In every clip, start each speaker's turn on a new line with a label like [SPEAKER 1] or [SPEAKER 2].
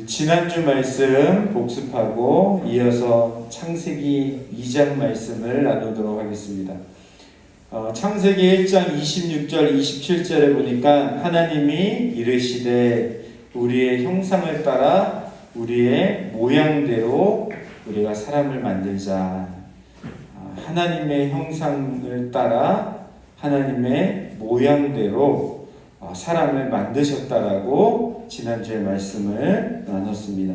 [SPEAKER 1] 지난주 말씀 복습하고 이어서 창세기 2장 말씀을 나누도록 하겠습니다. 창세기 1장 26절 27절에 보니까 하나님이 이르시되 우리의 형상을 따라 우리의 모양대로 우리가 사람을 만들자. 하나님의 형상을 따라 하나님의 모양대로 사람을 만드셨다라고 지난주에 말씀을 나눴습니다.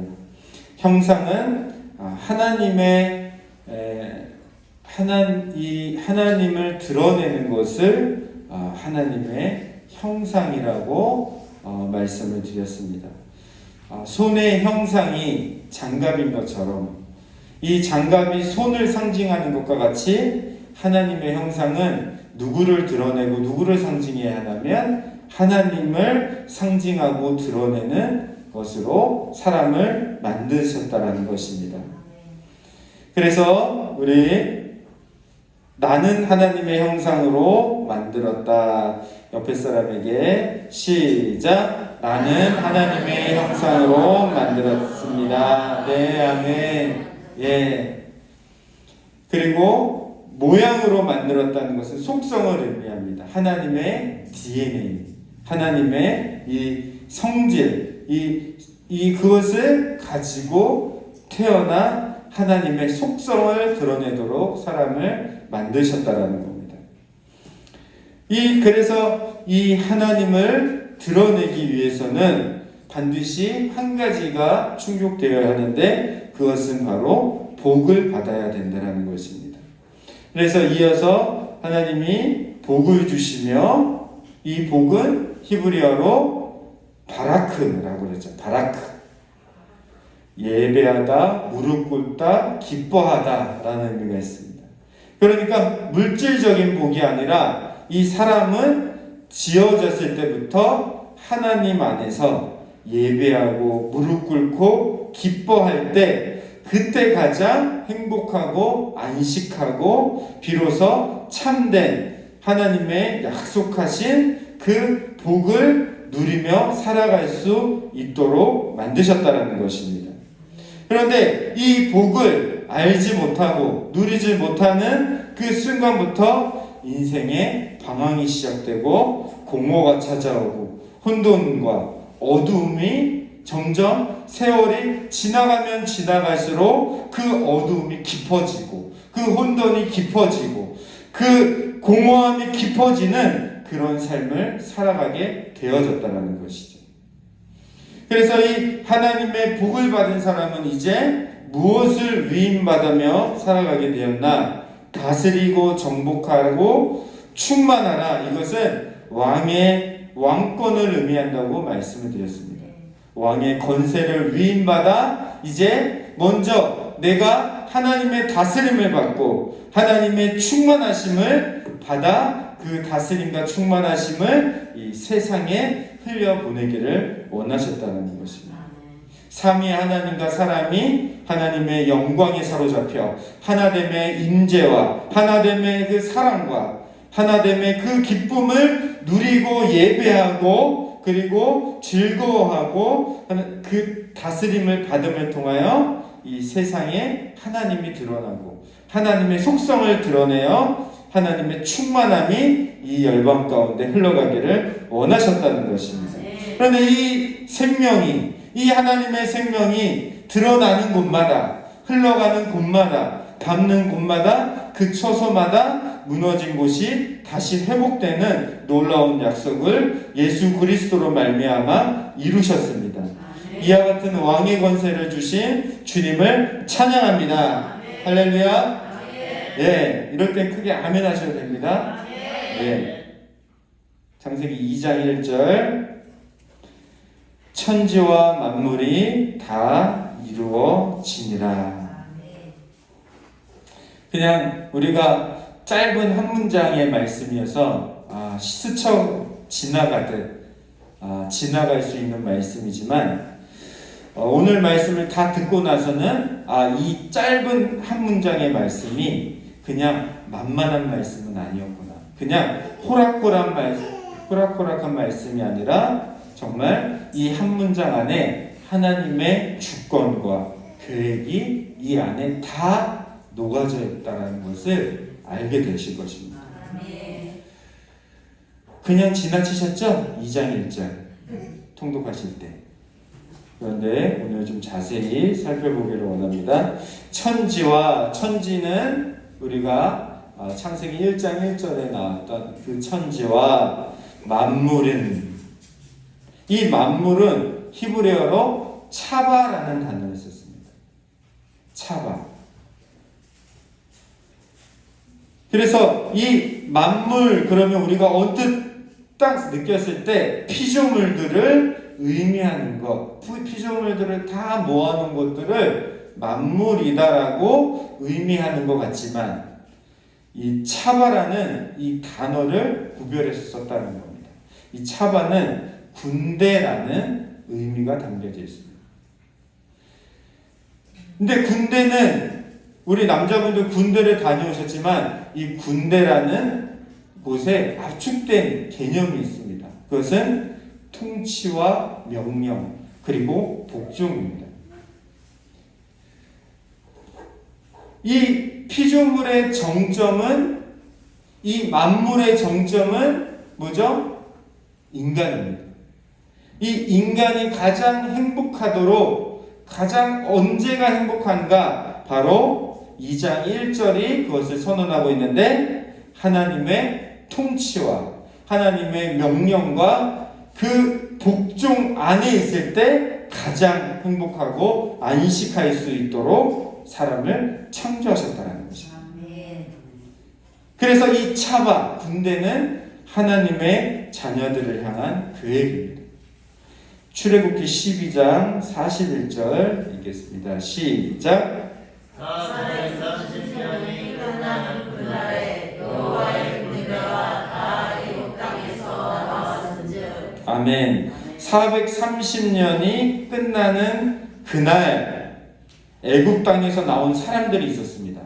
[SPEAKER 1] 형상은 하나님을 드러내는 것을 하나님의 형상이라고 말씀을 드렸습니다. 손의 형상이 장갑인 것처럼 이 장갑이 손을 상징하는 것과 같이 하나님의 형상은 누구를 드러내고 누구를 상징해야 하냐면 하나님을 상징하고 드러내는 것으로 사람을 만드셨다라는 것입니다. 그래서 나는 하나님의 형상으로 만들었다. 옆에 사람에게 시작. 나는 하나님의 형상으로 만들었습니다. 네, 아멘. 예. 그리고 모양으로 만들었다는 것은 속성을 의미합니다. 하나님의 DNA, 하나님의 이 성질, 그것을 가지고 태어나 하나님의 속성을 드러내도록 사람을 만드셨다라는 겁니다. 그래서 이 하나님을 드러내기 위해서는 반드시 한 가지가 충족되어야 하는데 그것은 바로 복을 받아야 된다는 것입니다. 그래서 이어서 하나님이 복을 주시며 이 복은 히브리어로 바라크라고 그러죠. 바라크. 예배하다, 무릎 꿇다, 기뻐하다 라는 의미가 있습니다. 그러니까 물질적인 복이 아니라 이 사람은 지어졌을 때부터 하나님 안에서 예배하고 무릎 꿇고 기뻐할 때 그때 가장 행복하고 안식하고 비로소 참된 하나님의 약속하신 그 복을 누리며 살아갈 수 있도록 만드셨다는 것입니다. 그런데 이 복을 알지 못하고 누리지 못하는 그 순간부터 인생의 방황이 시작되고 공허가 찾아오고 혼돈과 어두움이 점점 세월이 지나가면 지나갈수록 그 어두움이 깊어지고 그 혼돈이 깊어지고 그 공허함이 깊어지는 그런 삶을 살아가게 되어졌다는 것이죠. 그래서 이 하나님의 복을 받은 사람은 이제 무엇을 위임받으며 살아가게 되었나? 다스리고 정복하고 충만하라. 이것은 왕의 왕권을 의미한다고 말씀을 드렸습니다. 왕의 권세를 위임받아 이제 먼저 내가 하나님의 다스림을 받고 하나님의 충만하심을 받아 그 다스림과 충만하심을 이 세상에 흘려보내기를 원하셨다는 것입니다. 삼위 하나님과 사람이 하나님의 영광에 사로잡혀 하나됨의 임재와 하나됨의 그 사랑과 하나됨의 그 기쁨을 누리고 예배하고 그리고 즐거워하고 그 다스림을 받음을 통하여 이 세상에 하나님이 드러나고 하나님의 속성을 드러내어 하나님의 충만함이 이 열방 가운데 흘러가기를 원하셨다는 것입니다. 그런데 이 하나님의 생명이 드러나는 곳마다 흘러가는 곳마다 닿는 곳마다 그 처소마다 무너진 곳이 다시 회복되는 놀라운 약속을 예수 그리스도로 말미암아 이루셨습니다. 이와 같은 왕의 권세를 주신 주님을 찬양합니다. 할렐루야. 예, 이럴 땐 크게 아멘 하셔야 됩니다. 예. 창세기 2장 1절 천지와 만물이 다 이루어지니라. 그냥 우리가 짧은 한 문장의 말씀이어서 스쳐 지나가듯 지나갈 수 있는 말씀이지만 오늘 말씀을 다 듣고 나서는 이 짧은 한 문장의 말씀이 그냥 만만한 말씀은 아니었구나. 그냥 호락호락한 말씀이 아니라 정말 이 한 문장 안에 하나님의 주권과 계획이 이 안에 다 녹아져 있다는 것을 알게 되실 것입니다. 그냥 지나치셨죠? 2장 1절 통독하실 때. 그런데 오늘 좀 자세히 살펴보기를 원합니다. 천지는 우리가 창세기 1장 1절에 나왔던 그 천지와 만물은, 이 만물은 히브리어로 차바라는 단어를 썼습니다. 차바. 그래서 이 만물, 그러면 우리가 언뜻 딱 느꼈을 때 피조물들을 의미하는 것, 피조물들을 다 모아놓은 것들을 만물이다라고 의미하는 것 같지만, 이 차바라는 이 단어를 구별해서 썼다는 겁니다. 이 차바는 군대라는 의미가 담겨져 있습니다. 근데 군대는, 우리 남자분들 군대를 다녀오셨지만 이 군대라는 곳에 압축된 개념이 있습니다. 그것은 통치와 명령 그리고 복종입니다. 이 피조물의 정점은, 이 만물의 정점은 뭐죠? 인간입니다. 이 인간이 가장 행복하도록, 가장 언제가 행복한가? 바로 2장 1절이 그것을 선언하고 있는데, 하나님의 통치와 하나님의 명령과 그 복종 안에 있을 때 가장 행복하고 안식할 수 있도록 사람을 창조하셨다는 것입니다. 그래서 이 차바, 군대는 하나님의 자녀들을 향한 계획입니다. 출애굽기 12장 41절 읽겠습니다. 시작.
[SPEAKER 2] 430년이 끝나는 그날에 여호와의 군대가 다 애굽 땅에서 나왔은즉.
[SPEAKER 1] 아멘. 430년이 끝나는 그날 애굽 땅에서 나온 사람들이 있었습니다.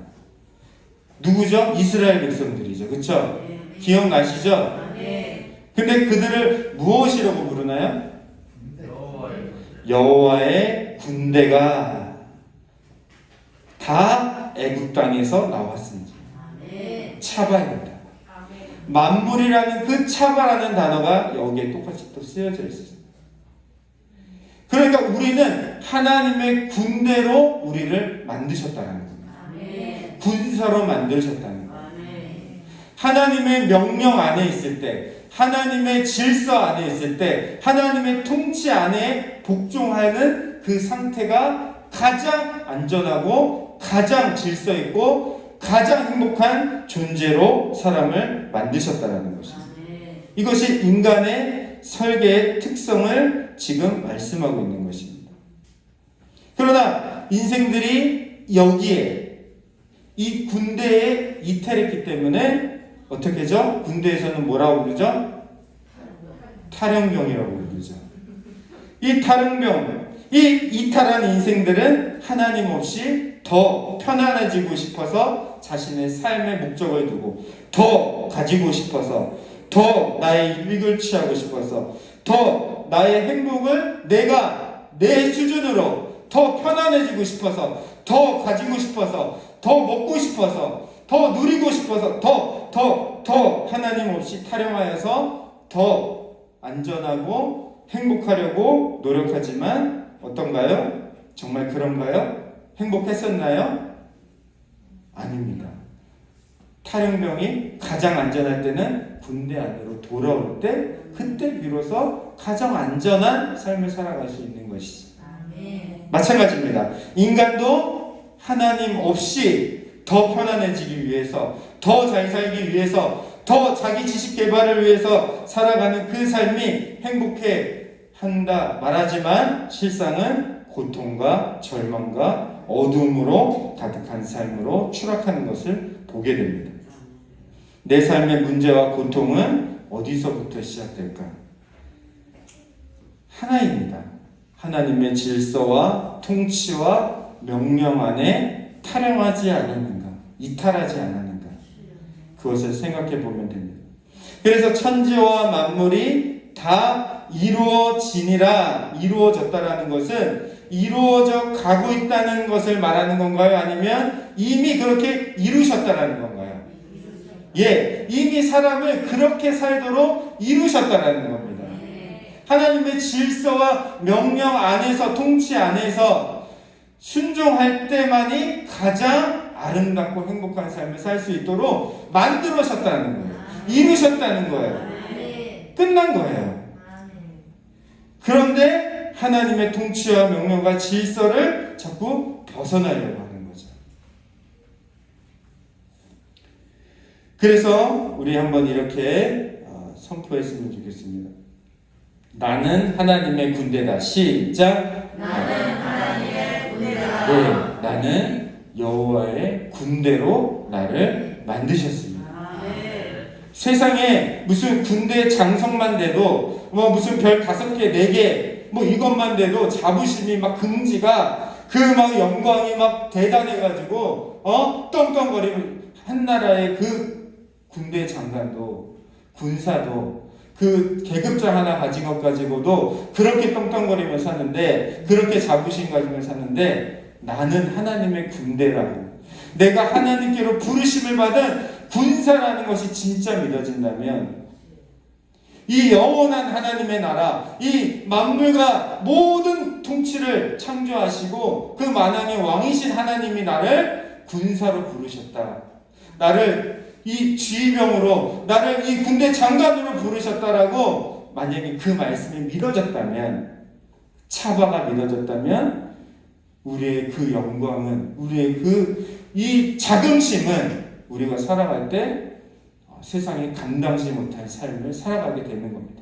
[SPEAKER 1] 누구죠? 이스라엘 백성들이죠. 그렇죠? 기억나시죠? 근데 그들을 무엇이라고 부르나요? 여호와의 군대가 다 애굽 땅에서 나왔습니다. 차바입니다. 만물이라는 그 차바라는 단어가 여기에 똑같이 또 쓰여져 있습니다. 그러니까 우리는 하나님의 군대로 우리를 만드셨다는 겁니다. 군사로 만드셨다는 겁니다. 하나님의 명령 안에 있을 때, 하나님의 질서 안에 있을 때, 하나님의 통치 안에 복종하는 그 상태가 가장 안전하고 가장 질서 있고 가장 행복한 존재로 사람을 만드셨다는 것입니다. 이것이 인간의 설계의 특성을 지금 말씀하고 있는 것입니다. 그러나 인생들이 여기에 이 군대에 이탈했기 때문에 어떻게 하죠? 군대에서는 뭐라고 부르죠? 탈영병이라고 부르죠. 이 탈영병, 이 이탈한 인생들은 하나님 없이 더 편안해지고 싶어서 자신의 삶의 목적을 두고, 더 가지고 싶어서, 더 나의 유익을 취하고 싶어서, 더 나의 행복을 내가 내 수준으로 더 편안해지고 싶어서, 더 가지고 싶어서, 더 먹고 싶어서, 더 누리고 싶어서, 더 하나님 없이 타령하여서 더 안전하고 행복하려고 노력하지만 어떤가요? 정말 그런가요? 행복했었나요? 아닙니다. 탈영병이 가장 안전할 때는 군대 안으로 돌아올 때, 그때 비로소 가장 안전한 삶을 살아갈 수 있는 것이죠. 마찬가지입니다. 인간도 하나님 없이 더 편안해지기 위해서, 더 잘 살기 위해서, 더 자기 지식 개발을 위해서 살아가는 그 삶이 행복해 한다 말하지만 실상은 고통과 절망과 어둠으로 가득한 삶으로 추락하는 것을 보게 됩니다. 내 삶의 문제와 고통은 어디서부터 시작될까? 하나입니다. 하나님의 질서와 통치와 명령 안에 탈영하지 않았는가, 이탈하지 않았는가, 그것을 생각해 보면 됩니다. 그래서 천지와 만물이 다 이루어지니라. 이루어졌다라는 것은 이루어져 가고 있다는 것을 말하는 건가요? 아니면 이미 그렇게 이루셨다라는 건가요? 예, 이미 사람을 그렇게 살도록 이루셨다라는 겁니다. 하나님의 질서와 명령 안에서, 통치 안에서 순종할 때만이 가장 아름답고 행복한 삶을 살 수 있도록 만들어셨다는 거예요. 이루셨다는 거예요. 끝난 거예요. 그런데 하나님의 통치와 명령과 질서를 자꾸 벗어나려고 하는 거죠. 그래서 우리 한번 이렇게 선포했으면 좋겠습니다. 나는 하나님의 군대다. 시작.
[SPEAKER 2] 나는 하나님의 군대다.
[SPEAKER 1] 네, 나는 여호와의 군대로 나를 만드셨습니다. 세상에 무슨 군대 장성만 돼도 뭐 무슨 별 5개, 4개 뭐 이것만 돼도 자부심이 막 긍지가 그 막 영광이 막 대단해가지고 떵떵거리면 한 나라의 그 군대 장관도 군사도 그 계급장 하나 가진 것 가지고도 그렇게 떵떵거리며 사는데 그렇게 자부심 가지며 사는데 나는 하나님의 군대라고 내가 하나님께로 부르심을 받은 군사라는 것이 진짜 믿어진다면 이 영원한 하나님의 나라, 이 만물과 모든 통치를 창조하시고 그 만왕의 왕이신 하나님이 나를 군사로 부르셨다. 나를 이 쥐병으로, 나를 이 군대 장관으로 부르셨다라고 만약에 그 말씀이 믿어졌다면, 차바가 믿어졌다면 우리의 그 영광은, 우리의 이 자긍심은 우리가 살아갈 때 세상에 감당지 못할 삶을 살아가게 되는 겁니다.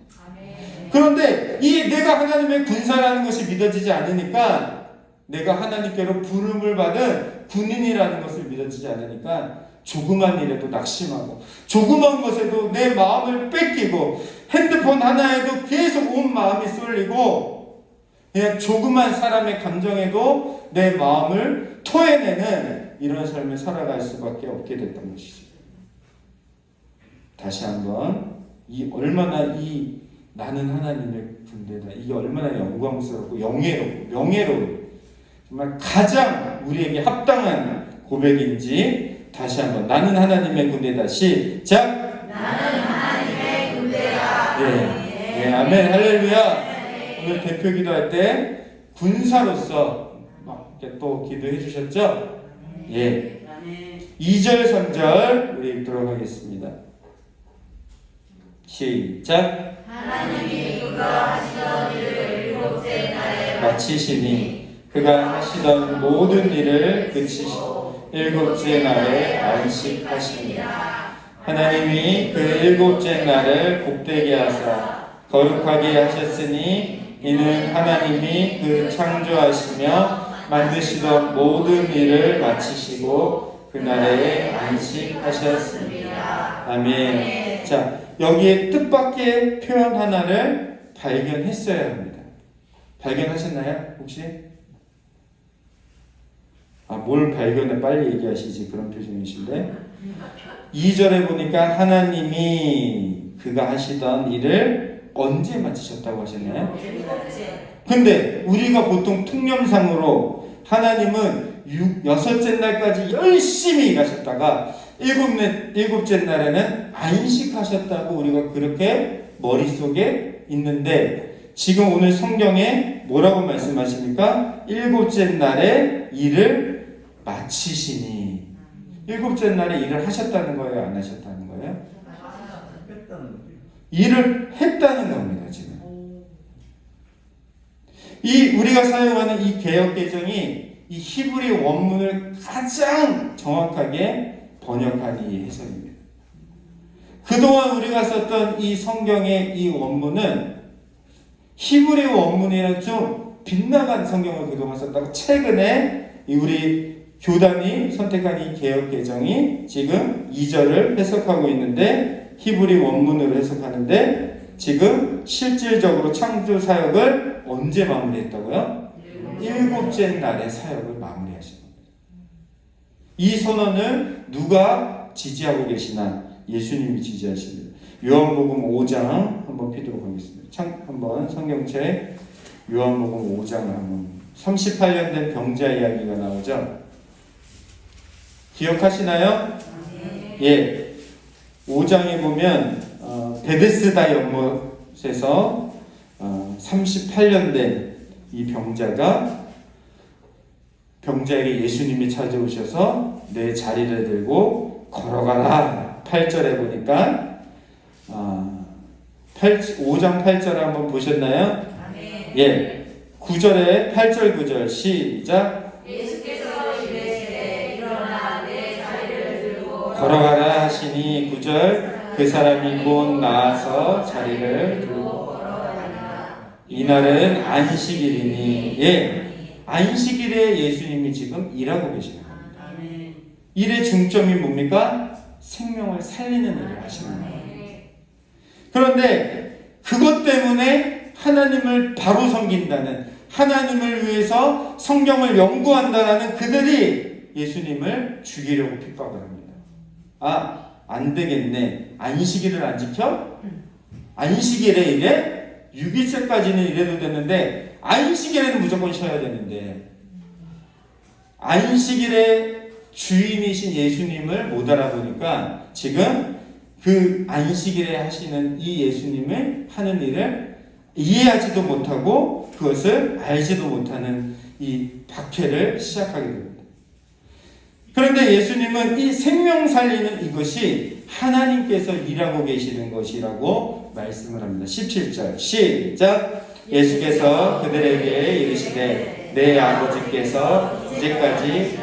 [SPEAKER 1] 그런데 이 내가 하나님의 군사라는 것이 믿어지지 않으니까, 내가 하나님께로 부름을 받은 군인이라는 것을 믿어지지 않으니까 조그만 일에도 낙심하고 조그만 것에도 내 마음을 뺏기고 핸드폰 하나에도 계속 온 마음이 쏠리고 그냥 조그만 사람의 감정에도 내 마음을 토해내는 이런 삶을 살아갈 수밖에 없게 됐던 것이죠. 다시 한번 얼마나 나는 하나님의 군대다. 이게 얼마나 영광스럽고 영예롭고 명예로운 정말 가장 우리에게 합당한 고백인지 다시 한번 나는 하나님의 군대다. 시작.
[SPEAKER 2] 나는 하나님의 군대다.
[SPEAKER 1] 네, 아멘, 할렐루야. 오늘 대표 기도할 때 군사로서 막 이렇게 또 기도해 주셨죠? 예. 2절 3절 우리 읽도록 하겠습니다. 시작.
[SPEAKER 2] 하나님이 그가 하시던 일을 7째 날에
[SPEAKER 1] 마치시니 그가 하시던 모든 일을 그치시고 7째 날에 안식하시니라. 하나님이 그 7째 날을 복되게 하사 거룩하게 하셨으니 이는 하나님이 그 창조하시며 만드시던 모든 일을 마치시고 그날에 안식하셨습니다. 아멘. 자, 여기에 뜻밖의 표현 하나를 발견했어야 합니다. 발견하셨나요? 혹시? 뭘 발견해? 빨리 얘기하시지. 그런 표정이신데 2절에 보니까 하나님이 그가 하시던 일을 언제 마치셨다고 하셨나요? 근데 우리가 보통 통념상으로 하나님은 6째 날까지 열심히 일하셨다가 7째 날에는 안식하셨다고 우리가 그렇게 머릿속에 있는데 지금 오늘 성경에 뭐라고 말씀하십니까? 7째 날에 일을 마치시니 7째 날에 일을 하셨다는 거예요? 안 하셨다는 거예요? 일을 했다는 겁니다. 지금 우리가 사용하는 이 개역개정이 이 히브리 원문을 가장 정확하게 번역한 이 해석입니다. 그동안 우리가 썼던 이 성경의 이 원문은 히브리 원문이랑 좀 빗나간 성경을 그동안 썼다고 최근에 우리 교단이 선택한 이 개역개정이 지금 2절을 해석하고 있는데 히브리 원문으로 해석하는데 지금 실질적으로 창조 사역을 언제 마무리했다고요? 7째 날에 사역을 마무리하신 겁니다. 이 선언을 누가 지지하고 계시나? 예수님이 지지하십니다. 요한복음 5장 한번 피도록 하겠습니다. 한번 성경책 요한복음 5장을 한번 38년 된 병자 이야기가 나오죠. 기억하시나요? 예. 5장에 보면 베데스다 연못에서 38년 된 이 병자에게 예수님이 찾아오셔서 내 자리를 들고 걸어가라. 8절에 보니까 5장 8절 한번 보셨나요? 예. 9절에 8절 9절 시작.
[SPEAKER 2] 예수께서 이르시되 일어나 내 자리를 들고
[SPEAKER 1] 걸어가라 하시니 9절 그 사람이 곧 나아서 자리를 들고 이날은 안식일이니 예 안식일에 예수님이 지금 일하고 계시는 겁니다. 일의 중점이 뭡니까? 생명을 살리는 일을 하시는 거예요. 그런데 그것 때문에 하나님을 바로 섬긴다는 하나님을 위해서 성경을 연구한다라는 그들이 예수님을 죽이려고 핍박을 합니다. 안 되겠네. 안식일을 안 지켜? 안식일에 일해? 6일째까지는 일해도 되는데 안식일에는 무조건 쉬어야 되는데 안식일의 주인이신 예수님을 못 알아보니까 지금 그 안식일에 하시는 이 예수님을 하는 일을 이해하지도 못하고 그것을 알지도 못하는 이 박해를 시작하게 됩니다. 그런데 예수님은 이 생명 살리는 이것이 하나님께서 일하고 계시는 것이라고 말씀을 합니다. 17절 시작. 예수께서 그들에게 이르시되 내 아버지께서 이제까지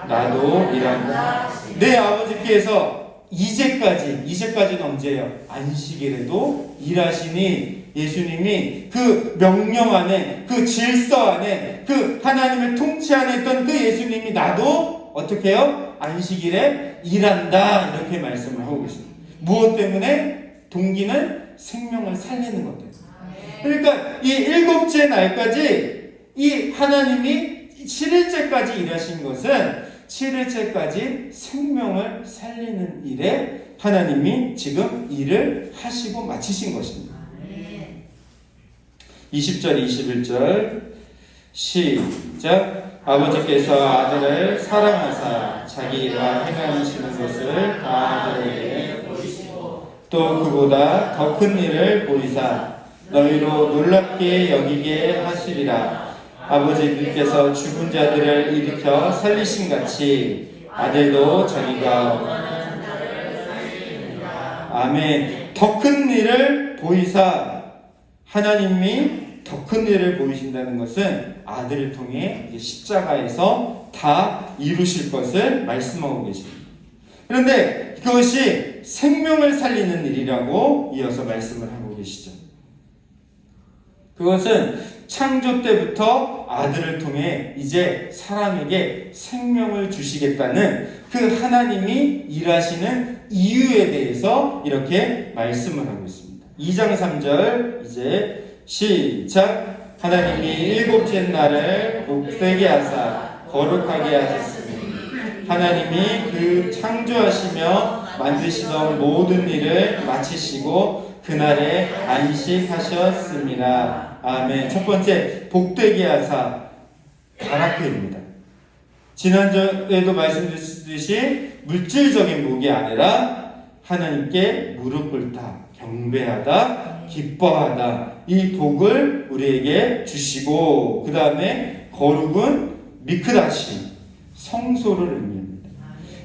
[SPEAKER 1] 나도 일한다. 내 아버지께서 이제까지는 언제예요? 안식일에도 일하시니 예수님이 그 명령 안에 그 질서 안에 그 하나님의 통치 안에 있던 그 예수님이 나도 어떻게 해요? 안식일에 일한다 이렇게 말씀을 하고 계십니다. 무엇 때문에? 동기는 생명을 살리는 것 때문에. 그러니까 이 7째 날까지 이 하나님이 7일째까지 일하신 것은 7일째까지 생명을 살리는 일에 하나님이 지금 일을 하시고 마치신 것입니다. 20절 21절 시작. 아버지께서 아들을 사랑하사 자기 일과 행하시는 것을 다 아들에게 보이시고 또 그보다 더 큰 일을 보이사 너희로 놀랍게 여기게 하시리라. 아버지께서 죽은 자들을 일으켜 살리신 같이 아들도 자기가 원하는 자를 살리리라. 아멘. 더 큰 일을 보이사 하나님이 더 큰 일을 보이신다는 것은 아들을 통해 십자가에서 다 이루실 것을 말씀하고 계십니다. 그런데 그것이 생명을 살리는 일이라고 이어서 말씀을 하고 계시죠. 그것은 창조 때부터 아들을 통해 이제 사람에게 생명을 주시겠다는 그 하나님이 일하시는 이유에 대해서 이렇게 말씀을 하고 있습니다. 2장 3절 이제 시작. 하나님이 7째 날을 복되게 하사 거룩하게 하셨으니 하나님이 그 창조하시며 만드시던 모든 일을 마치시고 그날에 안식하셨습니다. 아멘. 첫 번째 복되게 하사 가라크입니다. 지난주에도 말씀드렸듯이 물질적인 복이 아니라 하나님께 무릎 꿇다, 경배하다, 기뻐하다 이 복을 우리에게 주시고 그 다음에 거룩은 미크다시 성소를 의미합니다.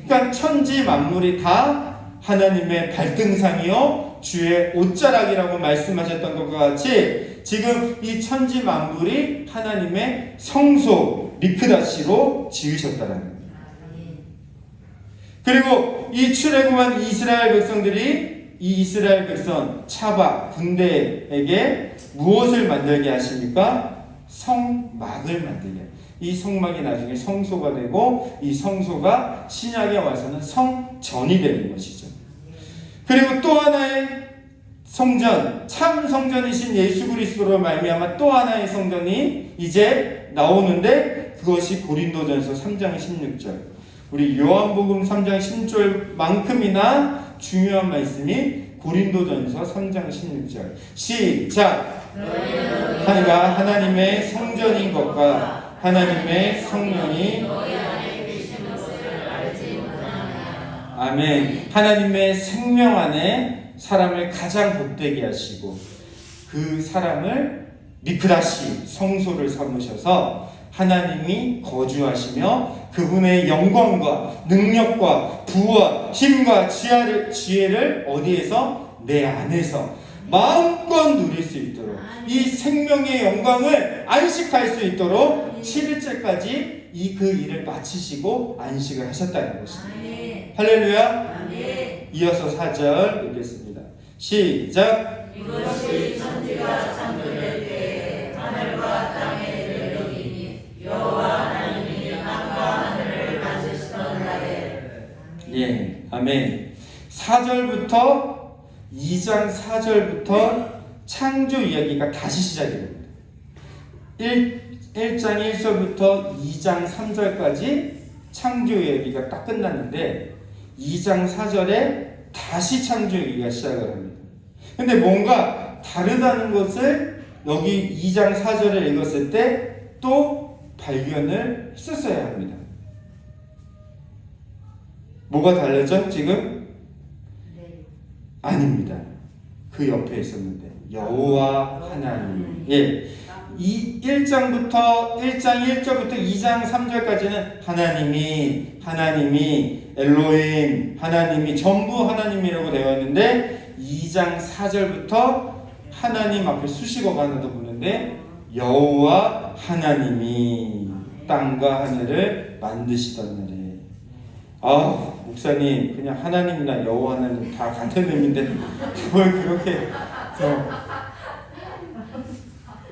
[SPEAKER 1] 그러니까 천지 만물이 다 하나님의 발등상이요 주의 옷자락이라고 말씀하셨던 것과 같이 지금 이 천지 만물이 하나님의 성소 미크다시로 지으셨다는 겁니다. 그리고 이 출애굽한 이스라엘 백성들이 이 이스라엘 백성 차박 군대에게 무엇을 만들게 하십니까? 성막을 만들게. 이 성막이 나중에 성소가 되고 이 성소가 신약에 와서는 성전이 되는 것이죠. 그리고 또 하나의 성전, 참 성전이신 예수 그리스도로 말미암아 또 하나의 성전이 이제 나오는데 그것이 고린도전서 3장 16절. 우리 요한복음 3장 16절만큼이나 중요한 말씀이 고린도전서 3장 16절 시작. 하나가 하나님의 성전인 것과 하나님의 성령이 아멘. 하나님의 생명 안에 사람을 가장 복되게 하시고 그 사람을 미크다시 성소를 삼으셔서 하나님이 거주하시며 그분의 영광과 능력과 부와 힘과 지혜를 어디에서? 내 안에서 마음껏 누릴 수 있도록 이 생명의 영광을 안식할 수 있도록 7일째까지 그 일을 마치시고 안식을 하셨다는 것입니다. 할렐루야. 이어서 4절 읽겠습니다. 시작.
[SPEAKER 2] 이것이 천지가 창조될 때에 하늘과 땅의 능력이니 여호와 하나님이 땅과 하늘을 만드시던 날에.
[SPEAKER 1] 예, 아멘. 4절부터 2장 4절부터 창조 이야기가 다시 시작이 됩니다. 1장 1절부터 2장 3절까지 창조 이야기가 딱 끝났는데 2장 4절에 다시 창조 이야기가 시작을 합니다. 근데 뭔가 다르다는 것을 여기 2장 4절을 읽었을 때 또 발견을 했었어야 합니다. 뭐가 달라져? 지금? 아닙니다. 그 옆에 있었는데 여호와 하나님. 예. 1장 1절부터 2장 3절까지는 하나님이 엘로힘 하나님이 전부 하나님이라고 되어 있는데 2장 4절부터 하나님 앞에 수식어가 하나 더 보는데 여호와 하나님이 땅과 하늘을 만드시던 날에 목사님 그냥 하나님이나 여호와 하나님 다 같은 의미인데 뭘 그렇게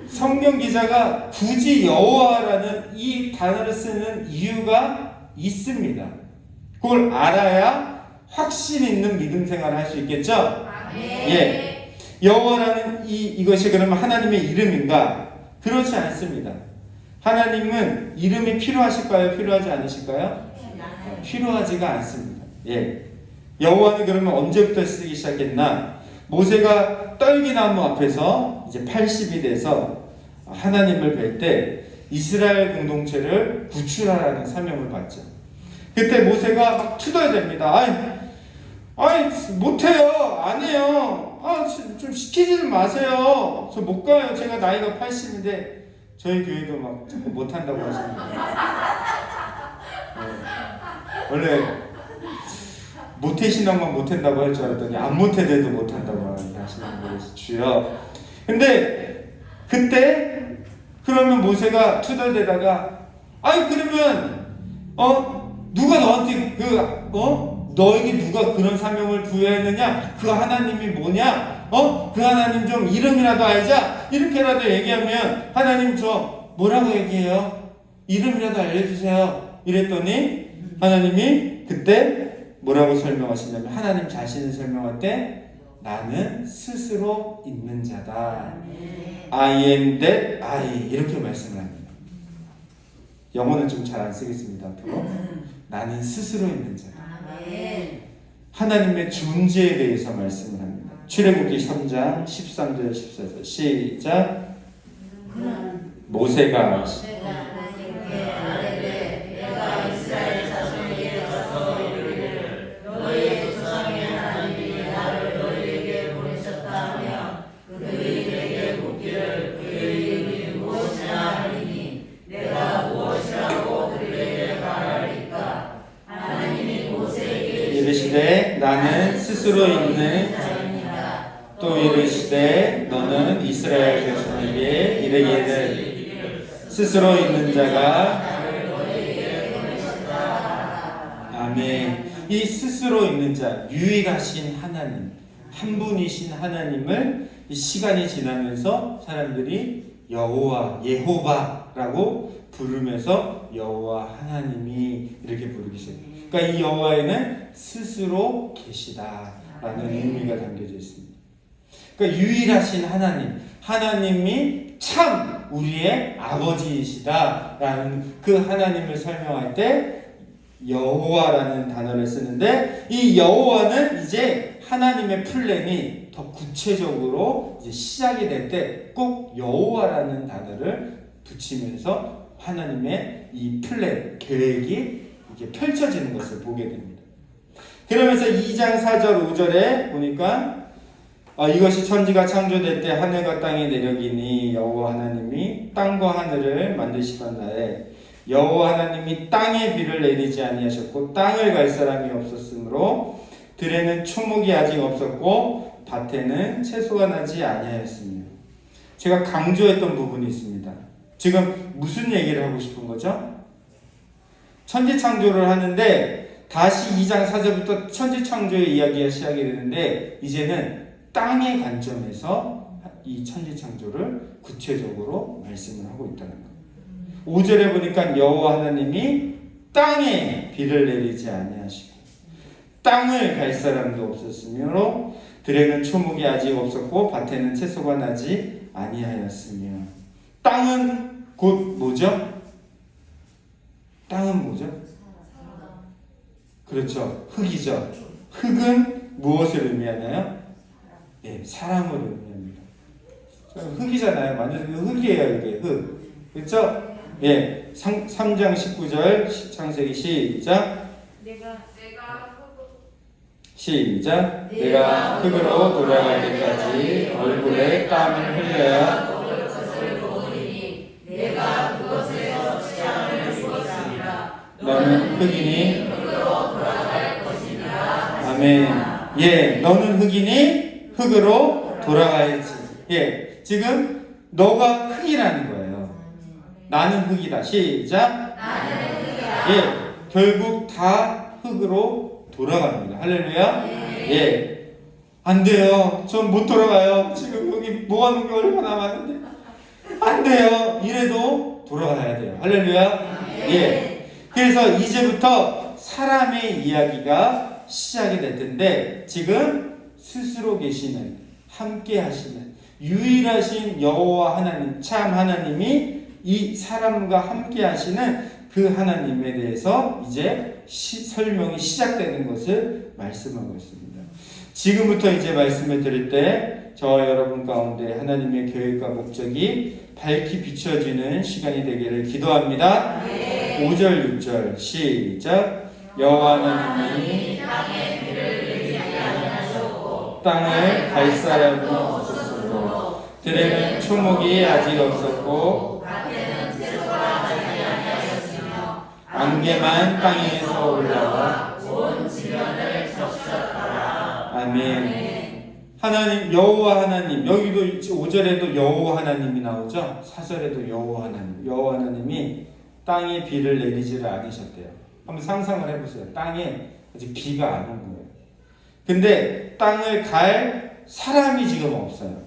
[SPEAKER 1] 성경 기자가 굳이 여호와라는 이 단어를 쓰는 이유가 있습니다. 그걸 알아야 확신 있는 믿음 생활을 할 수 있겠죠? 예. 여호와라는 이것이 그러면 하나님의 이름인가? 그렇지 않습니다. 하나님은 이름이 필요하실까요? 필요하지 않으실까요? 필요하지가 않습니다. 예. 여호와는 그러면 언제부터 쓰기 시작했나? 모세가 떨기나무 앞에서 이제 80이 돼서 하나님을 뵐 때 이스라엘 공동체를 구출하라는 사명을 받죠. 그때 모세가 막 투덜댑니다. 아니 못해요. 안 해요. 좀 시키지 좀 마세요. 저 못 가요. 제가 나이가 80인데 저희 교회도 막 자꾸 못한다고 하시는 거예요. 원래 모태신앙만 못한다고 할 줄 알았더니 안 모태돼도 못한다고 하시는 거예요. 주여. 근데 그때 그러면 모세가 투덜대다가 그러면 누가 너한테 너에게 누가 그런 사명을 부여했느냐? 그 하나님이 뭐냐? 그 하나님 좀 이름이라도 알자. 이렇게라도 얘기하면 하나님 저 뭐라고 얘기해요? 이름이라도 알려주세요. 이랬더니 하나님이 그때 뭐라고 설명하시냐면 하나님 자신을 설명할 때 나는 스스로 있는 자다. I am that I 이렇게 말씀을 합니다. 영어는 좀 잘 안 쓰겠습니다. 앞으로 나는 스스로 있는 자다. 하나님의 존재에 대해서 말씀을 합니다. 출애굽기 3장 13절 14절 시작. 모세가
[SPEAKER 2] 내가 이스라엘 자손에게 가서 이르기를 너희의 조상의 하나님이 나를 너희에게 보내셨다 하며 그들이 내게 묻기를 그의 이름이 무엇이냐 하리니 내가 무엇이라고 그들에게 말하리까. 하나님이 모세에게
[SPEAKER 1] 이르시되 나는 스스로 있는
[SPEAKER 2] 자입니다.
[SPEAKER 1] 또 이르시되 너는 이스라엘 자손에게 이르기를 스스로 있는 자가 아멘. 이 스스로 있는 자, 유일하신 하나님, 한 분이신 하나님을 이 시간이 지나면서 사람들이 여호와, 예호바라고 부르면서 여호와 하나님이 이렇게 부르기 시작해요. 그러니까 이 여호와에는 스스로 계시다라는 의미가 담겨져 있습니다. 그러니까 유일하신 하나님, 하나님이 참 우리의 아버지이시다라는 그 하나님을 설명할 때 여호와라는 단어를 쓰는데 이 여호와는 이제 하나님의 플랜이 더 구체적으로 이제 시작이 될 때 꼭 여호와라는 단어를 붙이면서 하나님의 이 플랜, 계획이 이게 펼쳐지는 것을 보게 됩니다. 그러면서 2장 4절 5절에 보니까 이것이 천지가 창조될 때 하늘과 땅의 내력이니 여호와 하나님이 땅과 하늘을 만드시던 날에 여호와 하나님이 땅에 비를 내리지 아니하셨고 땅을 갈 사람이 없었으므로 들에는 초목이 아직 없었고 밭에는 채소가 나지 아니하였으며. 제가 강조했던 부분이 있습니다. 지금 무슨 얘기를 하고 싶은 거죠? 천지창조를 하는데 다시 2장 4절부터 천지창조의 이야기가 시작이 되는데 이제는 땅의 관점에서 이 천지창조를 구체적으로 말씀을 하고 있다는 거예요. 5절에 보니까 여호와 하나님이 땅에 비를 내리지 아니하시고 땅을 갈 사람도 없었으므로 들에는 초목이 아직 없었고 밭에는 채소가 나지 아니하였으며. 땅은 곧 뭐죠? 땅은 뭐죠? 그렇죠. 흙이죠. 흙은 무엇을 의미하나요? 예, 사람을 의미합니다. 흙이잖아요. 완전 흙이에요, 이게 흙. 그렇죠? 예, 3장 19절 창세기 시작. 시작. 내가 흙으로 돌아갈 때까지 얼굴에 땀을 흘려야
[SPEAKER 2] 내가 그것에서 취함을 주었습니다.
[SPEAKER 1] 너는 흙이니
[SPEAKER 2] 흙으로 돌아갈 것이니라.
[SPEAKER 1] 아멘. 예, 너는 흙이니 흙으로 돌아가야지. 예, 지금 너가 흙이라는 거예요. 나는 흙이다. 시작.
[SPEAKER 2] 나는 흙이야.
[SPEAKER 1] 예, 결국 다 흙으로 돌아갑니다. 할렐루야. 예, 안 돼요. 전 못 돌아가요. 지금 여기 모아놓은 게 얼마 남았는데 안 돼요. 이래도 돌아가야 돼요. 할렐루야. 예, 그래서 이제부터 사람의 이야기가 시작이 될 텐데 지금 스스로 계시는 함께 하시는 유일하신 여호와 하나님, 참 하나님이 이 사람과 함께 하시는 그 하나님에 대해서 이제 설명이 시작되는 것을 말씀하고 있습니다. 지금부터 이제 말씀을 드릴 때 저와 여러분 가운데 하나님의 계획과 목적이 밝히 비춰지는 시간이 되기를 기도합니다. 5절 6절 시작. 여호와 하나님이
[SPEAKER 2] 땅에 비를 내리지 아니하셨고
[SPEAKER 1] 땅을 갈 사람이 없었으므로 들에는 초목이 아직 없었고
[SPEAKER 2] 밭에는 채소가 나지 아니하였으며
[SPEAKER 1] 안개만 땅에서 올라와
[SPEAKER 2] 온 지면을 적셨더라.
[SPEAKER 1] 아멘. 하나님, 여호와 하나님, 여기도 5절에도 여호와 하나님이 나오죠. 4절에도 여호와 하나님, 여호와 하나님이 땅에 비를 내리지를 않으셨대요. 한번 상상을 해보세요. 땅에 아직 비가 안 온 거예요. 근데 땅을 갈 사람이 지금 없어요.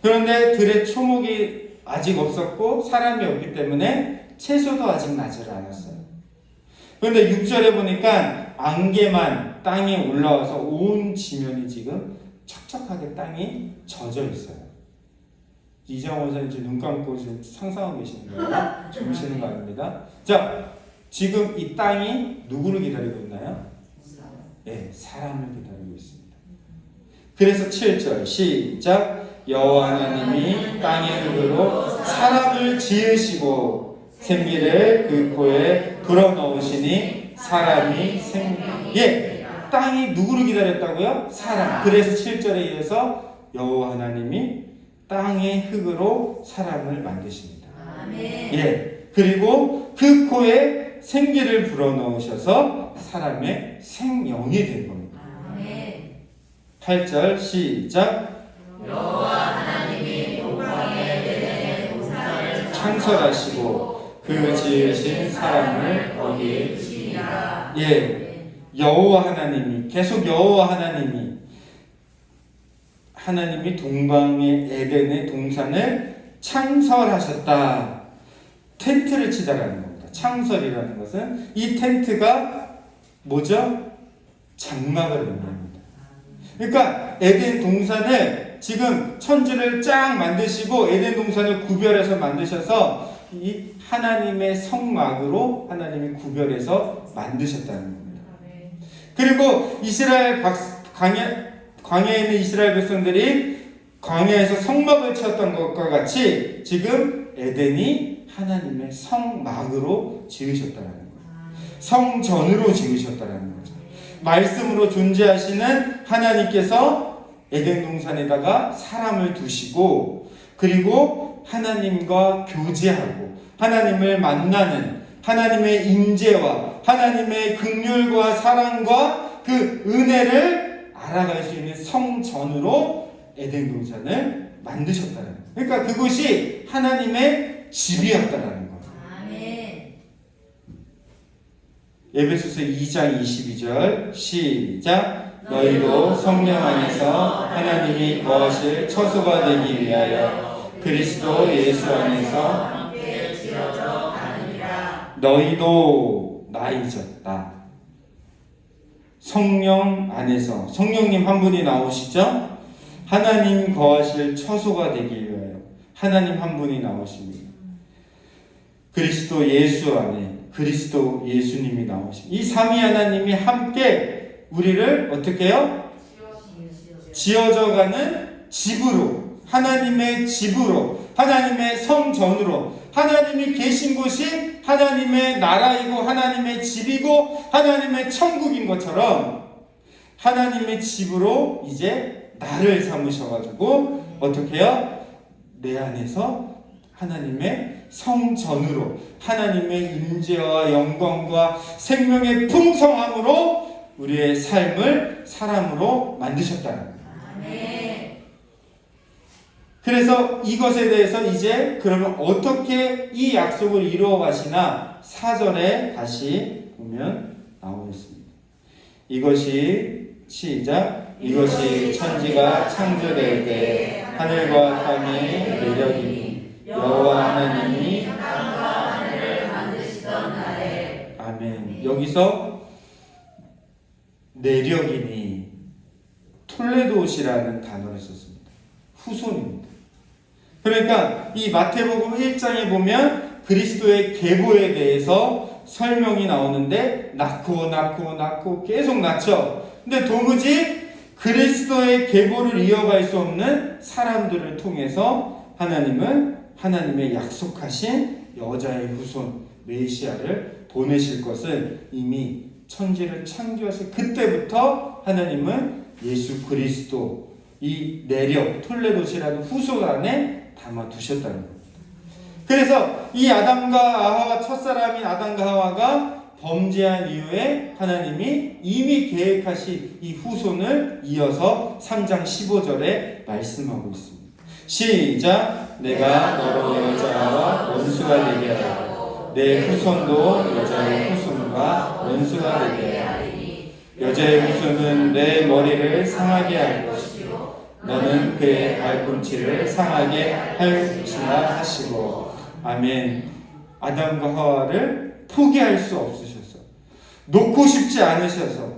[SPEAKER 1] 그런데 들에 초목이 아직 없었고 사람이 없기 때문에 채소도 아직 나지를 않았어요. 그런데 6절에 보니까 안개만 땅에 올라와서 온 지면이 지금 척척하게 땅이 젖어 있어요. 이장원 선생님 지금 눈 감고 지금 상상하고 계시는 거예요? 주무시는 거 아닙니다. 자, 지금 이 땅이 누구를 기다리고 있나요? 네, 사람을 기다리고 있습니다. 그래서 7절 시작. 여호와 하나님이 땅의 흙으로 사람을 지으시고 생기를 그 코에 불어넣으시니 사람이 예, 땅이 누구를 기다렸다고요? 사람. 그래서 7절에 이어서 여호와 하나님이 땅의 흙으로 사람을 만드십니다. 예, 그리고 그 코에 생기를 불어넣으셔서 사람의 생명이 된 겁니다. 8절 시작.
[SPEAKER 2] 여호와 하나님이 동방의 에덴의 동산을
[SPEAKER 1] 창설하시고 그 지으신 사람을 거기에
[SPEAKER 2] 두시니라.
[SPEAKER 1] 예, 여호와 하나님이 계속 여호와 하나님이 동방의 에덴의 동산을 창설하셨다. 텐트를 치다라는 겁니다. 창설이라는 것은 이 텐트가 뭐죠? 장막을 의미합니다. 그러니까 에덴 동산을 지금 천지를 쫙 만드시고 에덴 동산을 구별해서 만드셔서 이 하나님의 성막으로 하나님이 구별해서 만드셨다는 겁니다. 그리고 이스라엘 광야에 있는 이스라엘 백성들이 광야에서 성막을 치었던 것과 같이 지금 에덴이 하나님의 성막으로 지으셨다는 거예요. 성전으로 지으셨다는 거죠. 말씀으로 존재하시는 하나님께서 에덴 동산에다가 사람을 두시고, 그리고 하나님과 교제하고 하나님을 만나는 하나님의 임재와 하나님의 긍휼과 사랑과 그 은혜를 알아갈 수 있는 성전으로 에덴 동산을 만드셨다는 거예요. 그러니까 그곳이 하나님의 집이었다는 거예요.
[SPEAKER 2] 아멘.
[SPEAKER 1] 에베소서 2장 22절 시작. 너희도 성령 안에서 하나님이 거하실 처소가 되기 위하여 그리스도 예수 안에서
[SPEAKER 2] 함께 지어져 가느니라.
[SPEAKER 1] 너희도 나이졌다. 성령 안에서, 성령님 한 분이 나오시죠? 하나님 거하실 처소가 되기 위하여 하나님 한 분이 나오십니다. 그리스도 예수 안에 그리스도 예수님이 나오십니다. 이 삼위 하나님이 함께 우리를 어떻게 해요? 지어져가는 집으로, 하나님의 집으로, 하나님의 성전으로, 하나님이 계신 곳이 하나님의 나라이고 하나님의 집이고 하나님의 천국인 것처럼 하나님의 집으로 이제 나를 삼으셔가지고 어떻게 해요? 내 안에서 하나님의 성전으로 하나님의 임재와 영광과 생명의 풍성함으로 우리의 삶을 사람으로 만드셨다는 거예요.
[SPEAKER 2] 아멘.
[SPEAKER 1] 그래서 이것에 대해서 이제 그러면 어떻게 이 약속을 이루어 가시나 4절에 다시 보면 나오겠습니다. 이것이 시작. 이것이 천지가 창조될 때 하늘과 땅의 내력이니 여호와 하나님이
[SPEAKER 2] 땅과 하늘을 만드시던 날에.
[SPEAKER 1] 아멘. 여기서 내력이니 톨레도시라는 단어를 썼습니다. 후손입니다. 그러니까 이 마태복음 1장에 보면 그리스도의 계보에 대해서 설명이 나오는데 낳고 계속 낳죠. 근데 도무지 그리스도의 계보를 이어갈 수 없는 사람들을 통해서 하나님은 하나님의 약속하신 여자의 후손 메시아를 보내실 것을 이미 천지를 창조하실 그때부터 하나님은 예수 그리스도 이 내력 톨레도시라는 후손 안에 담아두셨다는 겁니다. 그래서 이 아담과 하와, 첫사람인 아담과 하와가 범죄한 이후에 하나님이 이미 계획하신 이 후손을 이어서 3장 15절에 말씀하고 있습니다. 시작. 내가 너로 여자와 원수가 되게 하고 내 후손도 여자의 후손과 원수가 되게 하리니 여자의 후손은 내 머리를 상하게 할 것이요 너는 그의 발꿈치를 상하게 할 것이라 하시고. 아멘. 아담과 하와를 포기할 수 없으셔서, 놓고 싶지 않으셔서,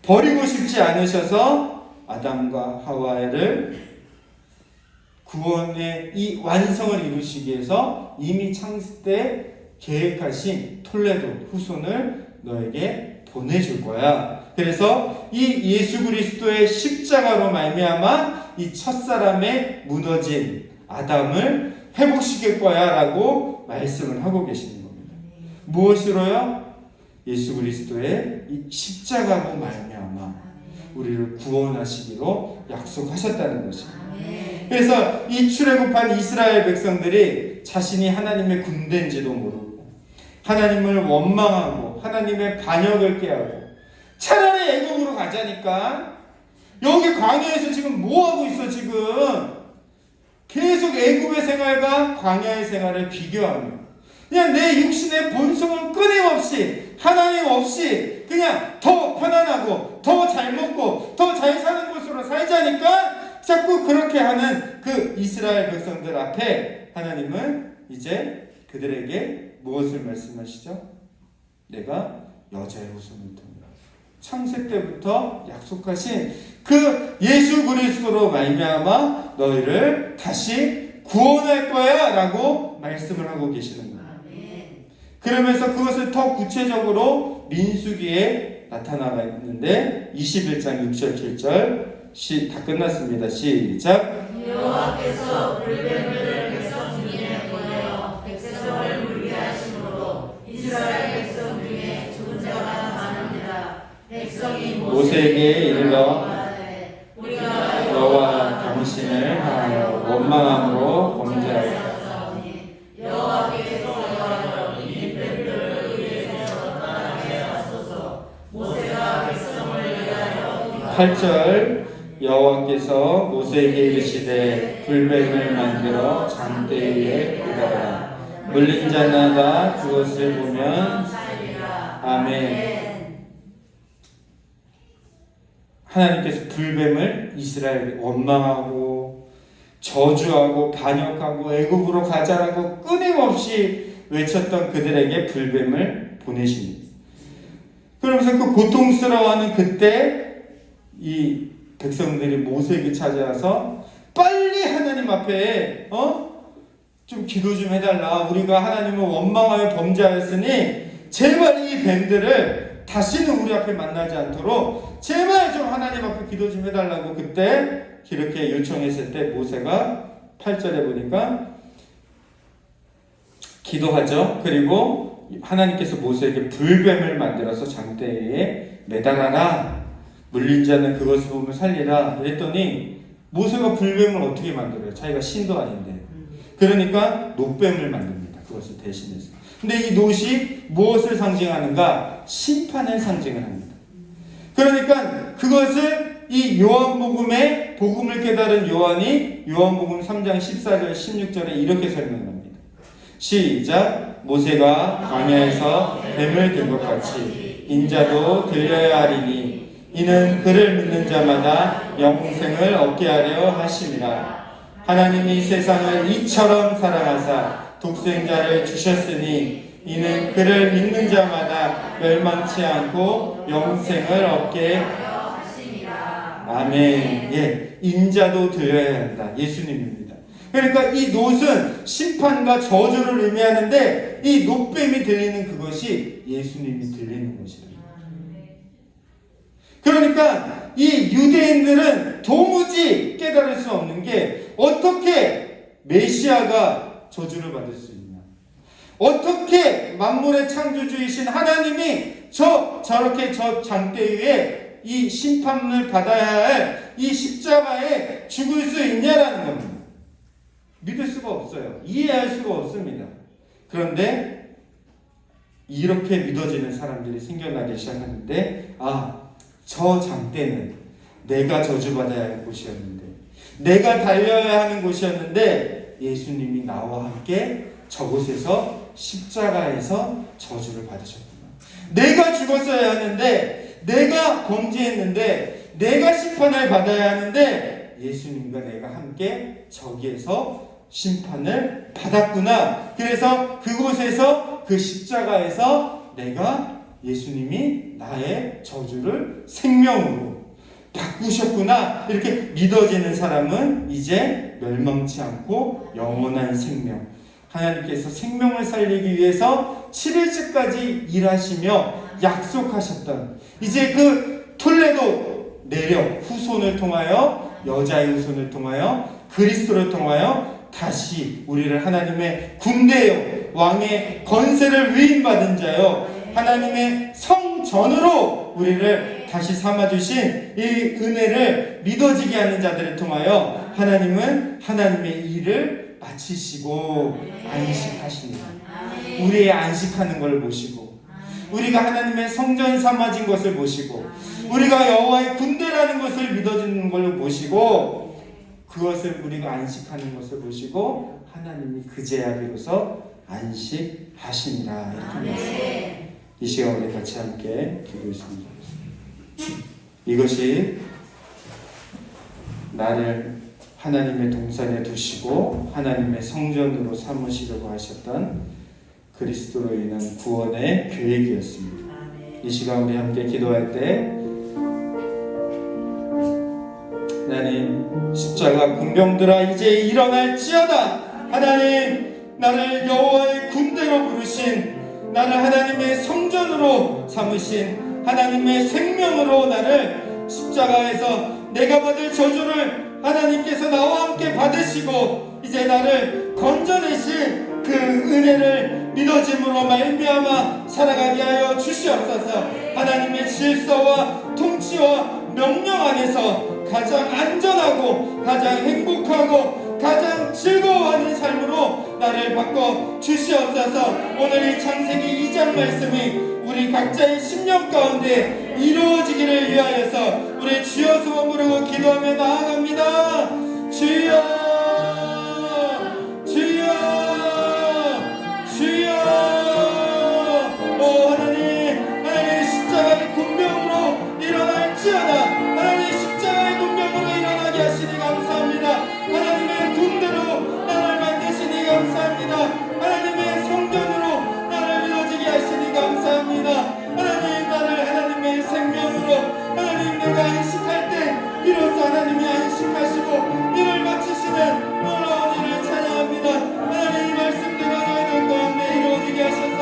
[SPEAKER 1] 버리고 싶지 않으셔서 아담과 하와를 구원의 이 완성을 이루시기 위해서 이미 창세 때 계획하신 톨레도 후손을 너에게 보내줄 거야. 그래서 이 예수 그리스도의 십자가로 말미암아 이 첫사람의 무너진 아담을 회복시킬 거야 라고 말씀을 하고 계시는 겁니다. 무엇으로요? 예수 그리스도의 이 십자가로 말미암아 우리를 구원하시기로 약속하셨다는 것입니다. 그래서 이 출애굽한 이스라엘 백성들이 자신이 하나님의 군대인지도 모르고 하나님을 원망하고 하나님의 반역을 깨하고 차라리 애굽으로 가자니까 여기 광야에서 지금 뭐하고 있어 지금 계속 애굽의 생활과 광야의 생활을 비교하며 그냥 내 육신의 본성은 끊임없이 하나님 없이 그냥 더 편안하고 더 잘 먹고 더 잘 사는 곳으로 살자니까 자꾸 그렇게 하는 그 이스라엘 백성들 앞에 하나님은 이제 그들에게 무엇을 말씀하시죠? 내가 여자의 후손을 통해 창세 때부터 약속하신 그 예수 그리스도로 말미암아 너희를 다시 구원할 거야 라고 말씀을 하고 계시는 거예요. 그러면서 그것을 더 구체적으로 민수기에 나타나가 있는데 21장 6절 7절 다 끝났습니다. 시작.
[SPEAKER 2] 여호와께서 불뱀을 백성 중에 보내어 백성을 물게 하심으로 이스라엘 백성 중에 죽은 자가 많으니라. 백성이
[SPEAKER 1] 모세에게 이르러
[SPEAKER 2] 말하되 우리가
[SPEAKER 1] 여호와 당신을 하여 원망함으로 범죄하였다.
[SPEAKER 2] 여호와께서 이 백들을 위해서 떠나게 하소서. 모세가 백성을 위하여
[SPEAKER 1] 8절 여호와께서 모세에게 이르시되 불뱀을 만들어 장대 위에 끄다라. 물린 자마다 그것을 보면 아멘. 하나님께서 불뱀을 이스라엘을 원망하고 저주하고 반역하고 애굽으로 가자라고 끊임없이 외쳤던 그들에게 불뱀을 보내십니다. 그러면서 그 고통스러워하는 그때 이 백성들이 모세에게 찾아와서 빨리 하나님 앞에 좀 기도 좀 해달라. 우리가 하나님을 원망하여 범죄하였으니 제발 이 뱀들을 다시는 우리 앞에 만나지 않도록 제발 좀 하나님 앞에 기도 좀 해달라고 그때 그렇게 요청했을 때 모세가 8절에 보니까 기도하죠. 그리고 하나님께서 모세에게 불뱀을 만들어서 장대에 매달아라. 물린 자는 그것을 보면 살리라. 그랬더니 모세가 불뱀을 어떻게 만들어요? 자기가 신도 아닌데. 그러니까 놋뱀을 만듭니다. 그것을 대신해서. 근데 이 놋이 무엇을 상징하는가? 심판을 상징을 합니다. 그러니까 그것을 이 요한복음의 복음을 깨달은 요한이 요한복음 3장 14절 16절에 이렇게 설명합니다. 시작. 모세가 광야에서 뱀을 든 것 같이 인자도 들려야 하리니 이는 그를 믿는 자마다 영생을 얻게 하려 하심이라. 하나님이 세상을 이처럼 사랑하사 독생자를 주셨으니 이는 그를 믿는 자마다 멸망치 않고 영생을 얻게 하려 하심이라. 아멘. 예, 인자도 들려야 한다. 예수님입니다. 그러니까 이 놋은 심판과 저주를 의미하는데 이 놋뱀이 들리는 그것이 예수님이 들리는 것이다. 그러니까 이 유대인들은 도무지 깨달을 수 없는 게 어떻게 메시아가 저주를 받을 수 있냐? 어떻게 만물의 창조주이신 하나님이 저렇게 저 장대 위에 이 심판을 받아야 할 이 십자가에 죽을 수 있냐라는 겁니다. 믿을 수가 없어요. 이해할 수가 없습니다. 그런데 이렇게 믿어지는 사람들이 생겨나기 시작하는데 저 장대는 내가 저주받아야 할 곳이었는데 내가 달려야 하는 곳이었는데 예수님이 나와 함께 저곳에서 십자가에서 저주를 받으셨구나. 내가 죽었어야 하는데 내가 범죄했는데 내가 심판을 받아야 하는데 예수님과 내가 함께 저기에서 심판을 받았구나. 그래서 그곳에서 그 십자가에서 내가 예수님이 나의 저주를 생명으로 바꾸셨구나. 이렇게 믿어지는 사람은 이제 멸망치 않고 영원한 생명, 하나님께서 생명을 살리기 위해서 7일째까지 일하시며 약속하셨던 이제 그 톨레도 내력 후손을 통하여 여자의 후손을 통하여 그리스도를 통하여 다시 우리를 하나님의 군대요 왕의 권세를 위임받은 자요 하나님의 성전으로 우리를 다시 삼아주신 이 은혜를 믿어지게 하는 자들을 통하여 하나님은 하나님의 일을 마치시고 안식하십니다. 우리의 안식하는 것을 보시고 우리가 하나님의 성전 삼아진 것을 보시고 우리가 여호와의 군대라는 것을 믿어지는 걸로 보시고 그것을 우리가 안식하는 것을 보시고 하나님이 그제야 비로소 안식하시니라. 이렇게 이 시간 우리 같이 함께 기도했습니다. 이것이 나를 하나님의 동산에 두시고 하나님의 성전으로 삼으시려고 하셨던 그리스도로 인한 구원의 계획이었습니다. 이 시간 우리 함께 기도할 때 하나님 십자가 군병들아 이제 일어날지어다. 하나님 나를 여호와의 군대로 부르신 나를 하나님의 성전으로 삼으신 하나님의 생명으로 나를 십자가에서 내가 받을 저주를 하나님께서 나와 함께 받으시고 이제 나를 건져내실 그 은혜를 믿어짐으로 말미암아 살아가게 하여 주시옵소서. 하나님의 질서와 통치와 명령 안에서 가장 안전하고 가장 행복하고 가장 즐거워하는 삶으로 나를 바꿔 주시옵소서. 오늘 이 창세기 2장 말씀이 우리 각자의 심령 가운데 이루어지기를 위하여서 우리 주여 소원 부르고 기도하며 나아갑니다. 주여, 주여, 주여. 오 하나님, 하나님 십자가의 군병으로 일어날지어다. 하나님 십자가의 군병으로 일어나게 하시니 감사합니다. 하나님의 군대로 나를 만드시니 감사합니다. 하나님의 성전으로 나를 이루어지게 하시니 감사합니다. 하나님 나를 하나님의 생명으로 하나님 내가 안식할 때 비로소 하나님이 안식하시고 일을 마치시는 놀라운 일을 찬양합니다. 하나님 이 말씀대로 저희들 가운데 이루어지게 하셔서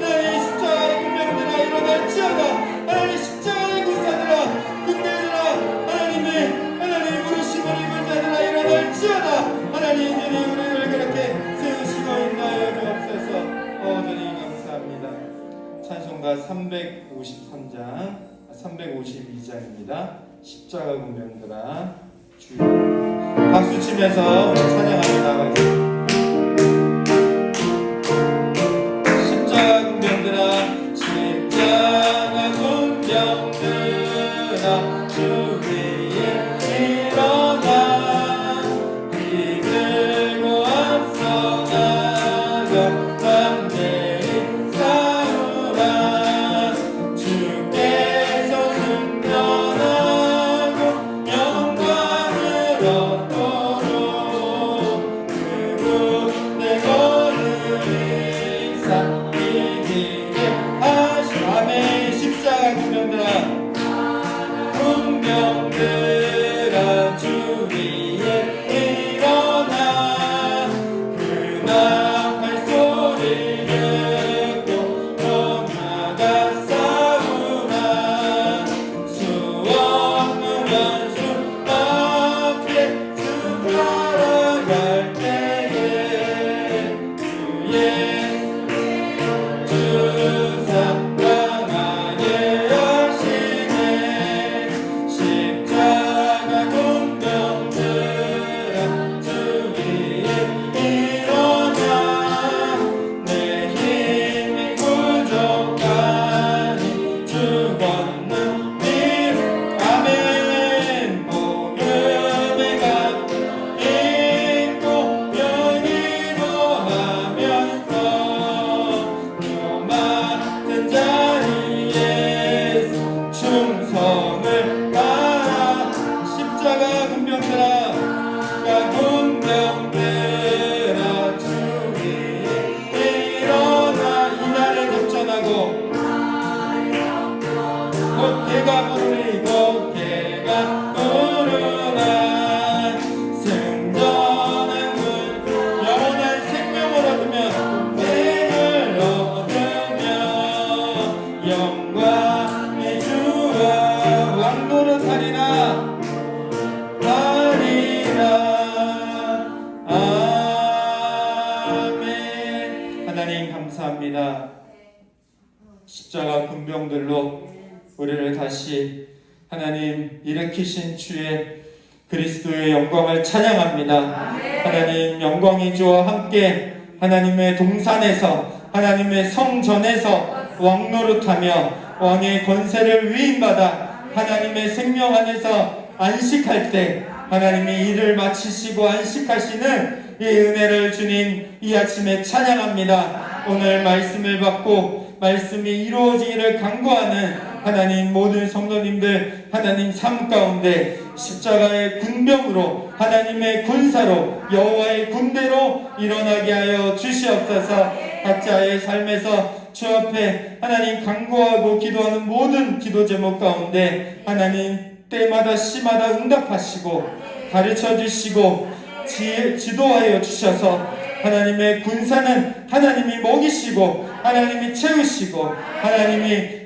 [SPEAKER 1] 하나님 십자가의 군병들아 일어날지어다. 하나님 십자가의 군사들아 군대들아 하나님 부르심을 입은 자들아 일어날지어다. 하나님 주님 우리를 그렇게 세우시고 인도하여 주옵소서. 주님 감사합니다. 찬송가 353장 352장입니다. 십자가 군병들아 주여. 박수 치면서 찬양하며 나가겠습니다. 십자가 군병들아 십자가 군병들아 주 위에 일어나 이들고 앞서가며 담대히 싸우라. 주께서 승천하고 영광을 얻도록 그 군대 거를 인사 이기게 하시오. 아멘. 십자가 군병들아 군병들아 주 위에 일어나 그 나팔 소리 듣고 또 나가 싸우라. 수 없는 원수 앞에 승하라갈 때에 주 사랑하게 하시네. 십자가 군병들아 주 위에 일어나 내 힘이 부족하니 주 걷는 길 아멘. 복음의 감 있고 연기도 하면서 또 맡은 자리에 충성을 다하. 십자가 군병들아 군병들아 주 위에 일어나 이날에 접전하고 곧개가 부르고 개가 부르나 승전한 군 영원한 생명을 얻으며 생을 얻으며 영광의 주와 왕노릇하리라 아멘. 하나님 감사합니다. 십자가 군병들로 우리를 다시 하나님 일으키신 주의 그리스도의 영광을 찬양합니다. 하나님 영광의 주와 함께 하나님의 동산에서 하나님의 성전에서 왕노릇하며 왕의 권세를 위임받아 하나님의 생명 안에서 안식할 때 하나님이 일을 마치시고 안식하시는 이 은혜를 주님 이 아침에 찬양합니다. 오늘 말씀을 받고 말씀이 이루어지기를 간구하는 하나님 모든 성도님들 하나님 삶 가운데 십자가의 군병으로 하나님의 군사로 여호와의 군대로 일어나게 하여 주시옵소서. 각자의 삶에서 주 앞에 하나님 간구하고 기도하는 모든 기도 제목 가운데 하나님 때마다 시마다 응답하시고 가르쳐 주시고 지도하여 주셔서 하나님의 군사는 하나님이 먹이시고 하나님이 채우시고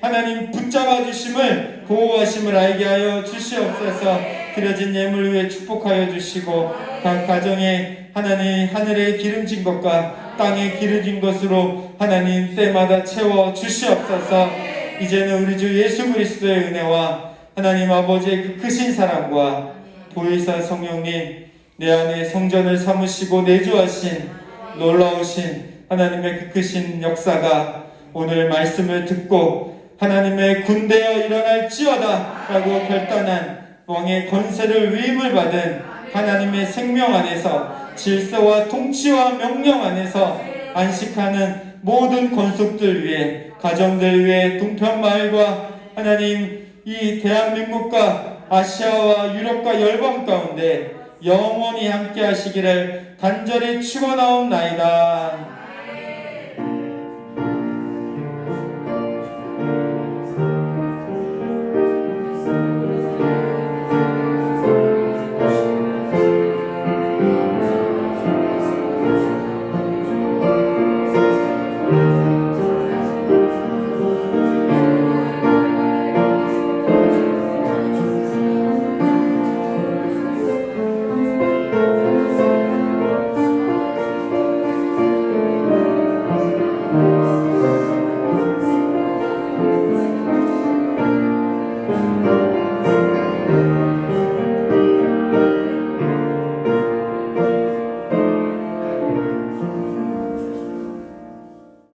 [SPEAKER 1] 하나님 붙잡아 주심을 보호하심을 알게 하여 주시옵소서. 드려진 예물 위에 축복하여 주시고 각 가정에 하나님 하늘에 기름진 것과 땅에 기름진 것으로 하나님 때마다 채워 주시옵소서. 이제는 우리 주 예수 그리스도의 은혜와 하나님 아버지의 그 크신 사랑과 보혜사 성령님 내 안에 성전을 삼으시고 내주하신 놀라우신 하나님의 그 크신 역사가 오늘 말씀을 듣고 하나님의 군대여 일어날지어다 라고 결단한 왕의 권세를 위임을 받은 하나님의 생명 안에서 질서와 통치와 명령 안에서 안식하는 모든 권속들 위해 가정들 위해 동편마을과 하나님 이 대한민국과 아시아와 유럽과 열방 가운데 영원히 함께 하시기를 간절히 축원하옵나이다.